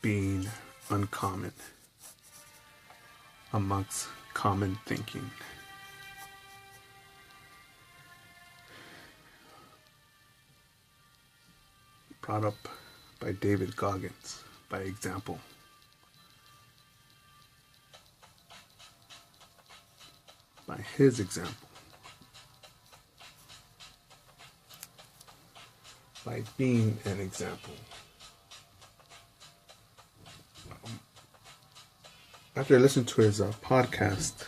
being uncommon amongst common thinking. Brought up by David Goggins, by example. By his example. By being an example. After I listened to his podcast,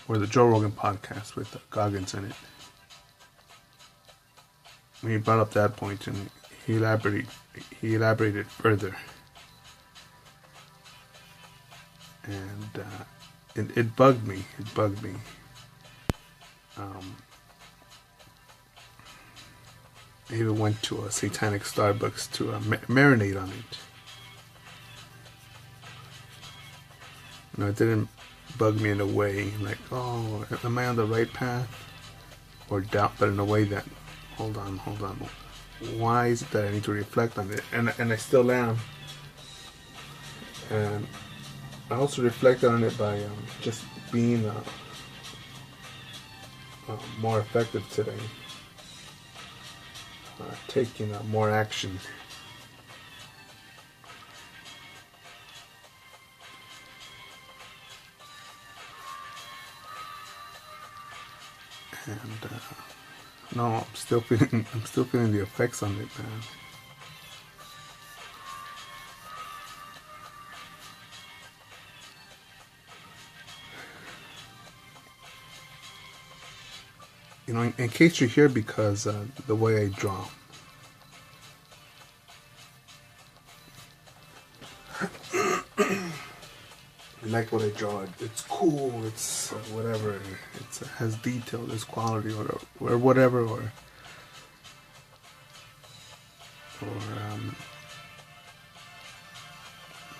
or the Joe Rogan podcast with Goggins in it, when he brought up that point and he elaborated further, and it bugged me. I even went to a satanic Starbucks to marinate on it. You know, it didn't bug me in a way like, oh, am I on the right path? Or doubt, but in a way that, hold on. Why is it that I need to reflect on it? And I still am. And I also reflected on it by just being more effective today. Taking more action. And no, I'm still feeling the effects on it, man. You know, in case you're here because the way I draw. You like what I draw? It's cool. It's whatever. It has detail. There's quality, or whatever, or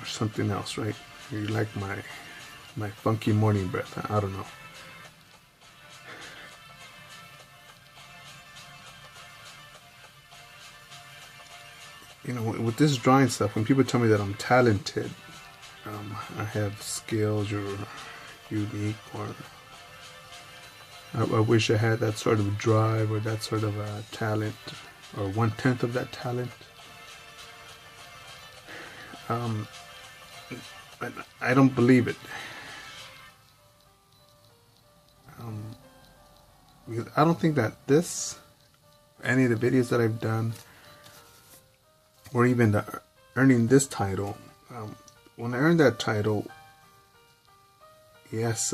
something else, right? You like my funky morning breath? I don't know. You know, with this drawing stuff, when people tell me that I'm talented, I have skills or unique, or I wish I had that sort of drive or that sort of talent, or 1/10 of that talent. I don't believe it. Because I don't think that any of the videos that I've done, or even earning this title, when I earned that title, yes,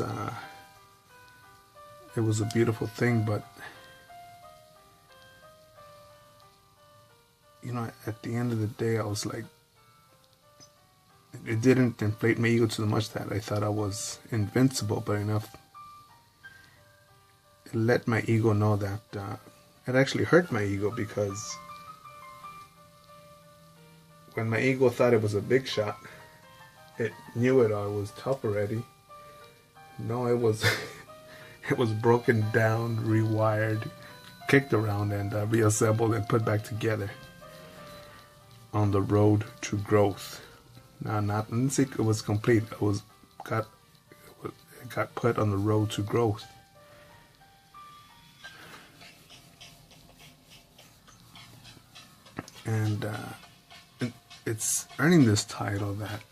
it was a beautiful thing, but you know, at the end of the day, I was like, it didn't inflate my ego too much that I thought I was invincible, but enough. It let my ego know that it actually hurt my ego, because when my ego thought it was a big shot, it knew it all was tough already. No, it was it was broken down, rewired, kicked around, and reassembled and put back together on the road to growth. Now, I didn't say it was complete. It got put on the road to growth. And it's earning this title that,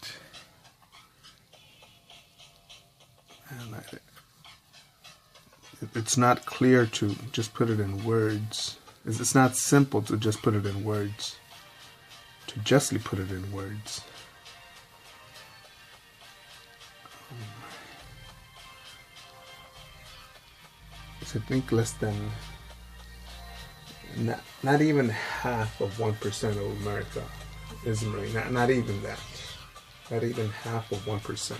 and it's not clear to just put it in words. It's not simple to just put it in words. To justly put it in words. I think less than, not even half of 1% of America is Marine. Not even that. Not even half of 1%.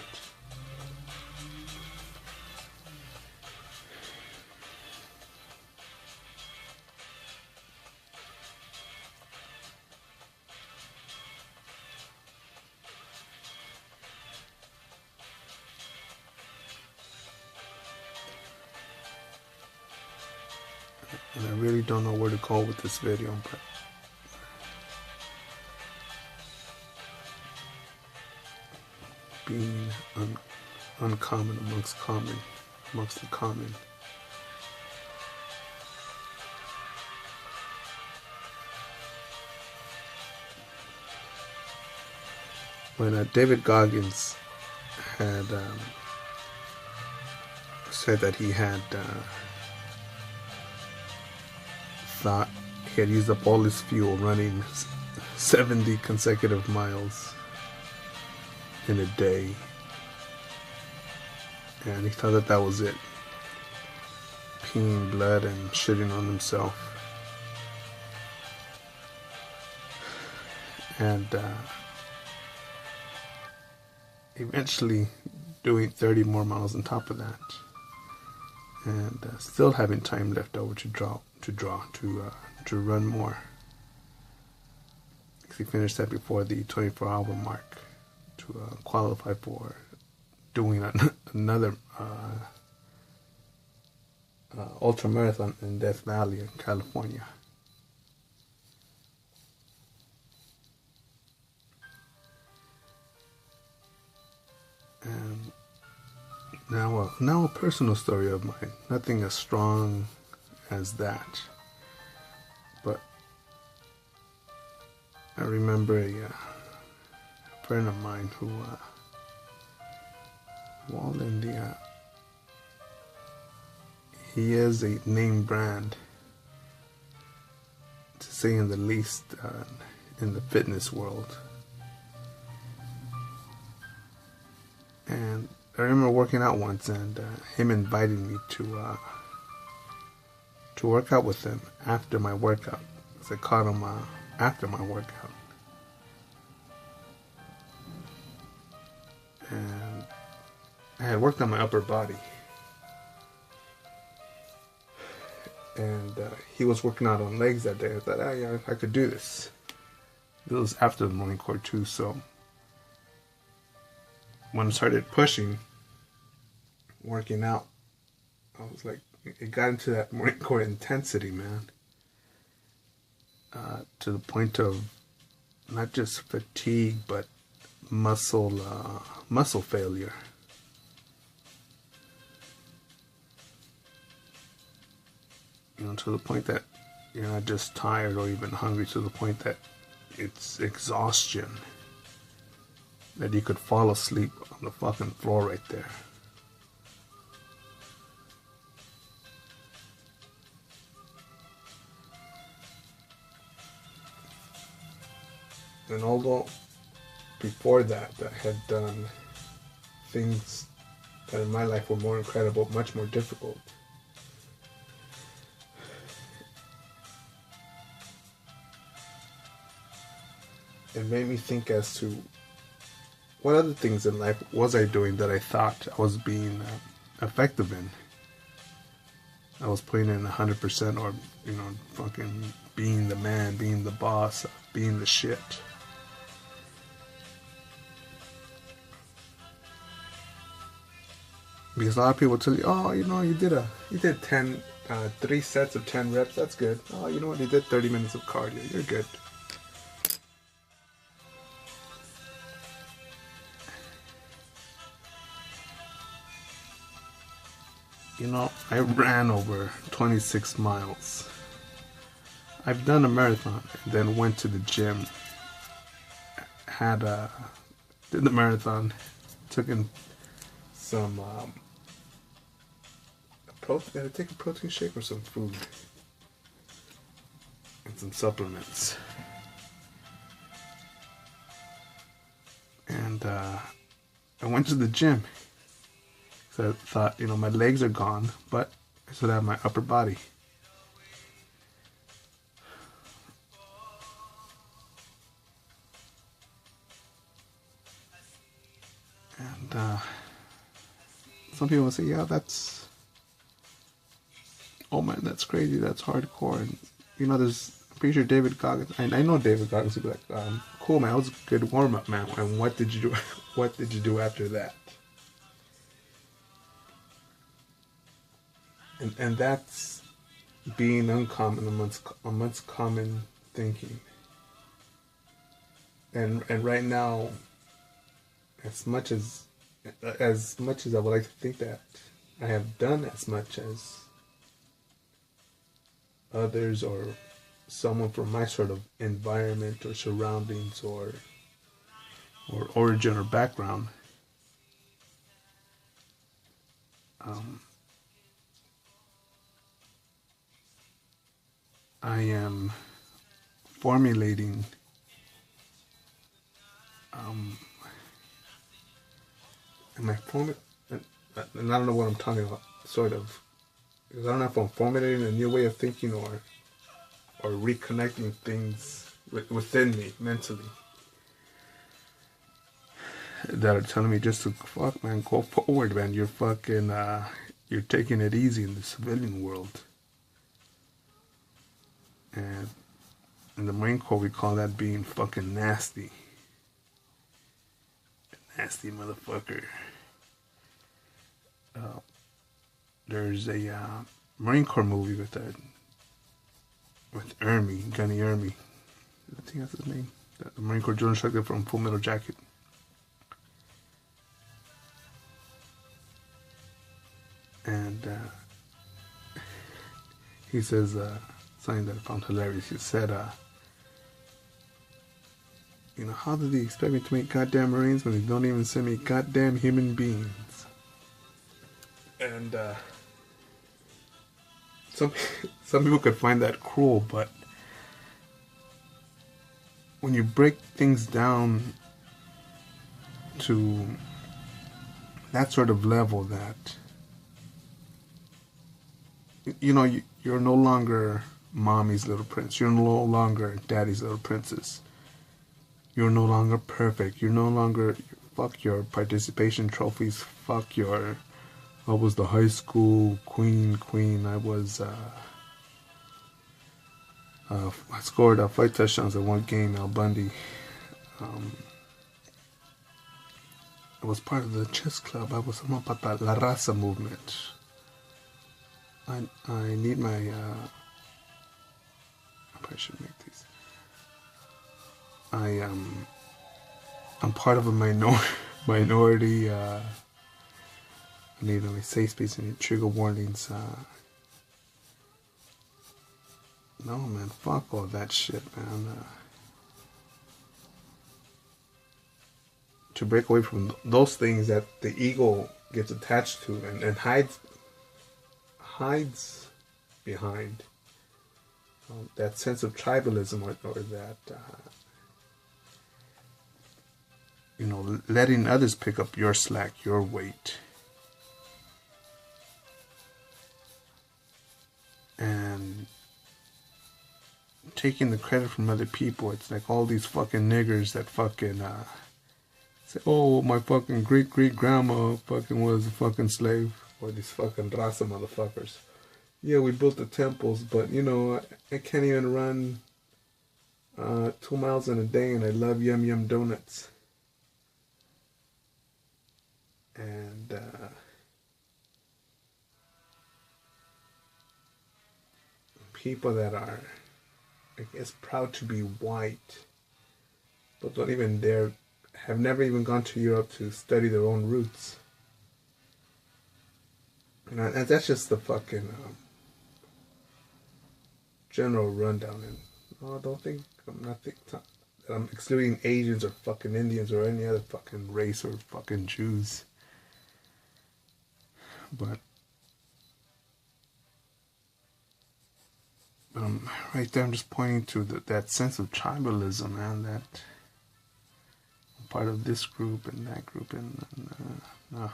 And I really don't know where to go with this video, but being uncommon amongst the common. When David Goggins had said that he had thought he had used up all his fuel running 70 consecutive miles in a day, and he thought that that was it, peeing blood and shitting on himself. And eventually doing 30 more miles on top of that, and still having time left over to run more. He finished that before the 24-hour mark to qualify for doing another ultra marathon in Death Valley in California. And now a personal story of mine. Nothing as strong as that, but I remember a friend of mine who Walden, he is a name brand, to say in the least, in the fitness world. And I remember working out once, and him inviting me to work out with him after my workout. So I caught him after my workout, and I had worked on my upper body, and he was working out on legs that day. I thought, yeah, I could do this. It was after the Marine Corps too, so when I started pushing, working out, I was like, it got into that Marine Corps intensity, man. To the point of not just fatigue, but muscle failure. You know, to the point that you're not just tired or even hungry, to the point that it's exhaustion. That you could fall asleep on the fucking floor right there. And although before that I had done things that in my life were more incredible, much more difficult, it made me think as to what other things in life was I doing that I thought I was being effective in. I was putting in 100%, or, you know, fucking being the man, being the boss, being the shit. Because a lot of people tell you, oh, you know, you did 3 sets of 10 reps, that's good. Oh, you know what, you did 30 minutes of cardio, you're good. You know, I ran over 26 miles. I've done a marathon and then went to the gym, did the marathon, took in some protein, take a protein shake or some food and some supplements. And I went to the gym. So I thought, you know, my legs are gone, but I still have my upper body. And some people will say, yeah, oh man, that's crazy, that's hardcore. And, you know, I'm pretty sure David Goggins, I know David Goggins would be like, cool man, that was a good warm-up, man. And what did you do? What did you do after that? And that's being uncommon amongst common thinking. And right now, as much as I would like to think that I have done as much as others or someone from my sort of environment or surroundings or origin or background, I am formulating am I forming and I don't know what I'm talking about, sort of, because I don't know if I'm formulating a new way of thinking or reconnecting things within me mentally that are telling me just to fuck, man, go forward, man. You're fucking you're taking it easy in the civilian world. And in the Marine Corps, we call that being fucking nasty. Nasty motherfucker. There's a Marine Corps movie with Ermey, Gunny Ermey. I think that's his name. The Marine Corps drill instructor from Full Metal Jacket. And he says something that I found hilarious. He said, you know, how do they expect me to make goddamn Marines when they don't even send me goddamn human beings? And some people could find that cruel, but when you break things down to that sort of level, that you know, you're no longer mommy's little prince. You're no longer daddy's little princess. You're no longer perfect. You're no longer, fuck your participation trophies. Fuck your, I was the high school queen. I was, I scored 5 touchdowns in one game, Al Bundy. I was part of the chess club. I was part of the La Raza movement. I need my, I probably should make these. I'm part of a minority, I need my safe space and trigger warnings. No, man, fuck all that shit, man. To break away from those things that the ego gets attached to and hides behind, that sense of tribalism or that, you know, letting others pick up your slack, your weight. And taking the credit from other people. It's like all these fucking niggers that fucking say, oh, my fucking great-great-grandma fucking was a fucking slave. Or these fucking raza motherfuckers. Yeah, we built the temples, but, you know, I can't even run 2 miles in a day, and I love Yum Yum donuts. And people that are, I guess, proud to be white, but don't even dare, have never even gone to Europe to study their own roots. And that's just the fucking general rundown. And don't think I'm not that I'm excluding Asians or fucking Indians or any other fucking race or fucking Jews. But right there, I'm just pointing to that sense of tribalism, man. That I'm part of this group and that group, and no.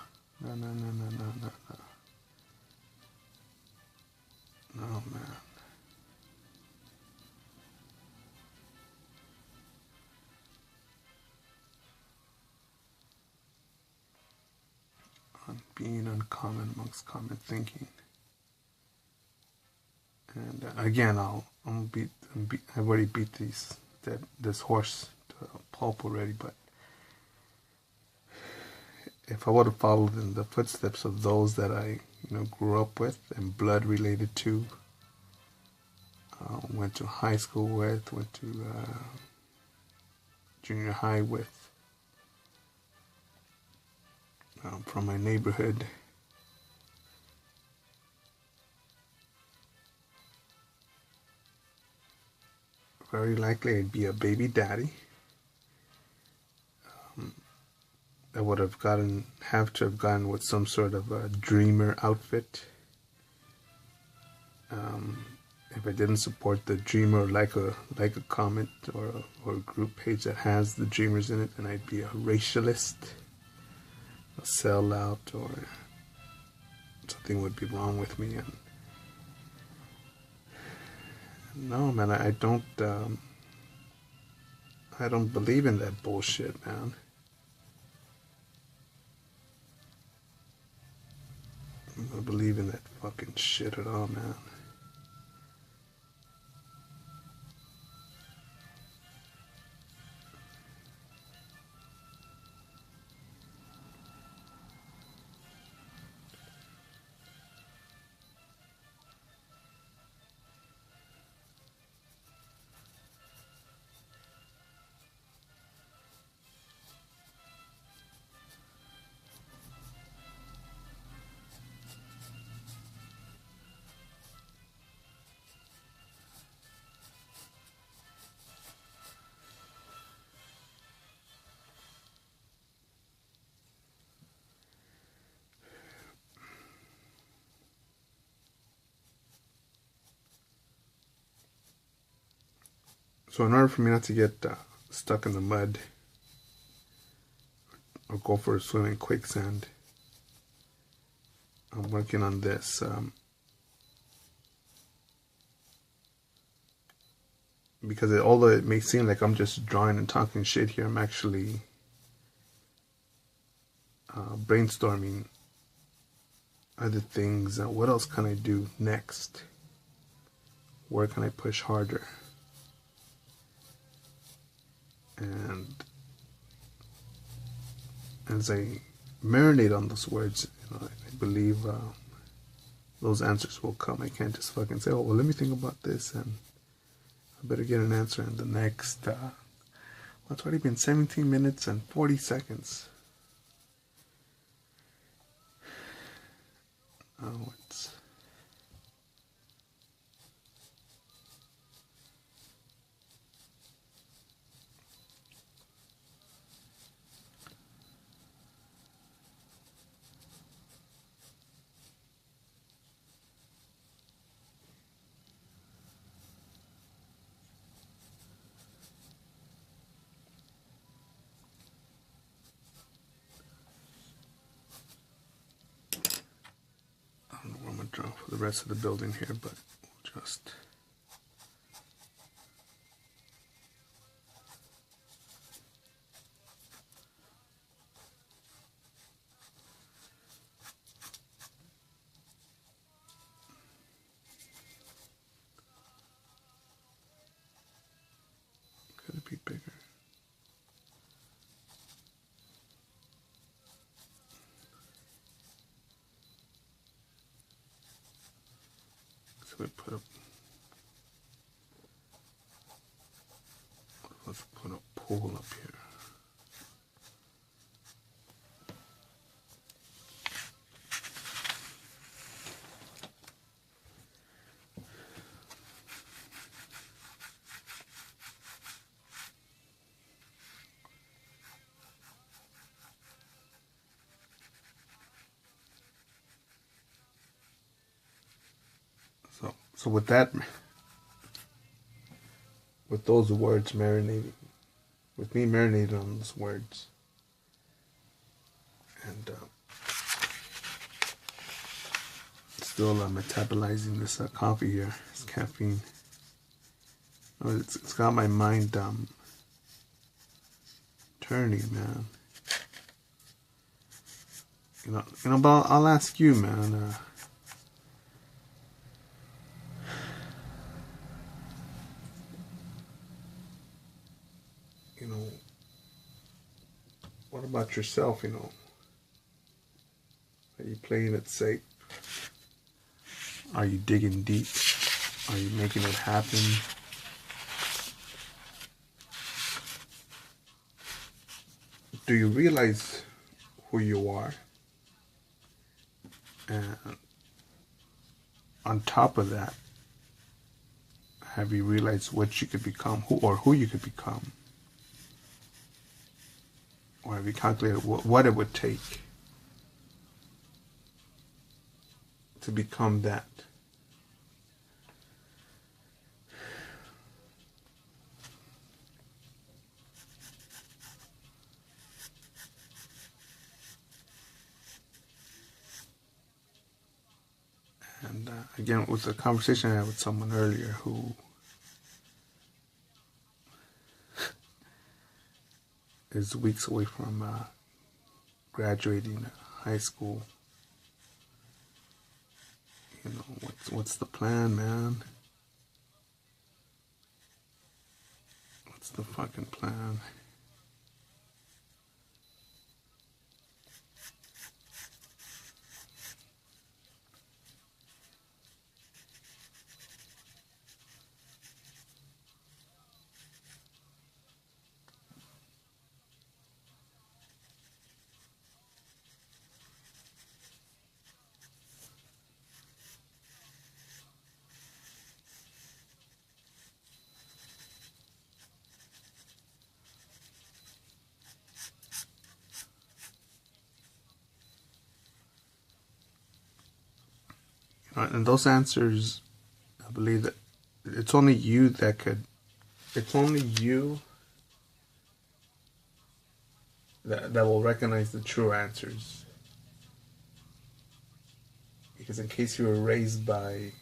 No, man. On being uncommon amongst common thinking. And again, I've already beat this horse to a pulp already, but if I would have followed in the footsteps of those that I, you know, grew up with and blood related to, went to high school with, went to junior high with, from my neighborhood. Very likely I'd be a baby daddy. I would have to have gotten with some sort of a dreamer outfit. If I didn't support the dreamer, like a comment or a group page that has the dreamers in it, then I'd be a racialist, a sellout, or something would be wrong with me. And no, man, I don't believe in that bullshit, man. I don't believe in that fucking shit at all, man. So in order for me not to get stuck in the mud or go for a swim in quicksand, I'm working on this. Because although it may seem like I'm just drawing and talking shit here, I'm actually brainstorming other things. What else can I do next? Where can I push harder? And as I marinate on those words, I believe those answers will come. I can't just fucking say, oh, well, let me think about this, and I better get an answer in the next, well, it's already been 17 minutes and 40 seconds. Oh, it's... I don't know where I'm going to draw for the rest of the building here, but we'll just... Could it be bigger? So we put up... Let's put a pool up here. So with that, with those words marinating, with me marinating on those words, and still metabolizing this coffee here, this caffeine. It's got my mind turning, man. But I'll ask you, man. What about yourself, Are you playing it safe? Are you digging deep? Are you making it happen? Do you realize who you are? And on top of that, have you realized what you could become, who you could become? Or have you calculated what it would take to become that? And again, with the conversation I had with someone earlier who is weeks away from graduating high school. You know, what's the plan, man? What's the fucking plan? And those answers, I believe that it's only you that could, it's only you that will recognize the true answers. Because in case you were raised by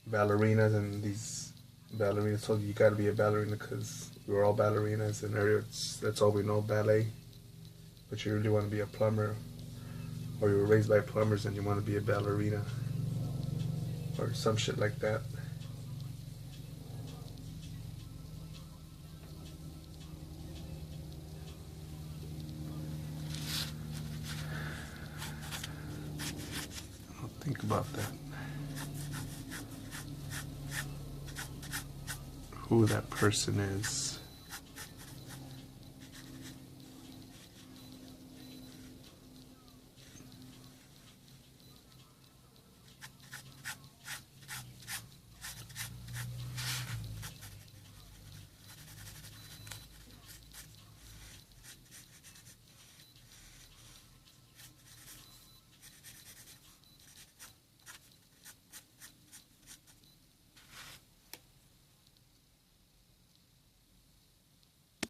ballerinas and these ballerinas told you gotta be a ballerina because we're all ballerinas and that's all we know, ballet, but you really want to be a plumber, or you were raised by plumbers and you want to be a ballerina, or some shit like that. I'll think about that. Who that person is.